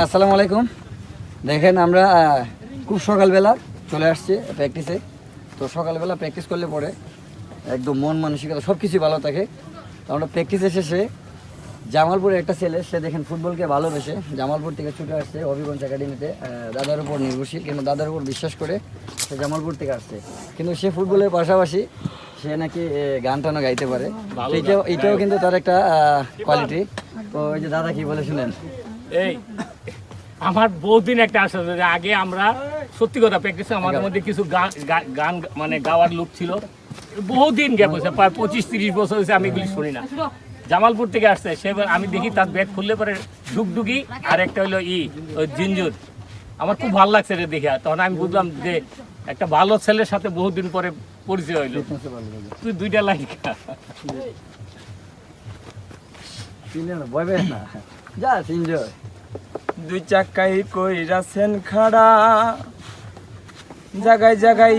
আসসালামু আলাইকুম। দেখেন আমরা খুব সকালবেলা চলে আসছি প্র্যাকটিসে। তো সকালবেলা প্র্যাকটিস করলে পরে একদম মন মানসিকতা সব কিছুই ভালো থাকে। তো আমরা প্র্যাকটিসে শেষে জামালপুরের একটা ছেলে, সে দেখেন ফুটবলকে ভালোবেসে জামালপুর থেকে ছুটে আসছে হবিগঞ্জ একাডেমিতে দাদার উপর নির্ভরশীল, কিন্তু দাদার উপর বিশ্বাস করে সে জামালপুর থেকে আসছে। কিন্তু সে ফুটবলের পাশাপাশি সে নাকি গান টানও গাইতে পারে। এটাও কিন্তু তার একটা কোয়ালিটি। তো ওই যে দাদা কি বলে শুনেন। এই আমার বহুদিন একটা আশা ছিল যে আগে আমরা সত্যি কথা প্র্যাকটিসে আমাদের মধ্যে কিছু গান মানে গাওয়ার লোক ছিল। বহুদিন গ্যাপ হয়েছে, প্রায় 25-30 বছর হয়েছে আমি এগুলি শুনি না। জামালপুর থেকে আসছে সে, আমি দেখি তার ব্যাগ খুললে পরে ডুগডুগি আর একটা হলো ওই জিঞ্জুর। আমার খুব ভালো লাগছে রে দেখে। তখন আমি বুঝলাম যে একটা ভালো ছেলের সাথে বহুদিন পরে পরিচয় হইলো। তুই দুইটা লাইন দুই চাকাই কইরাছেন খাড়া, জাগায় জাগায়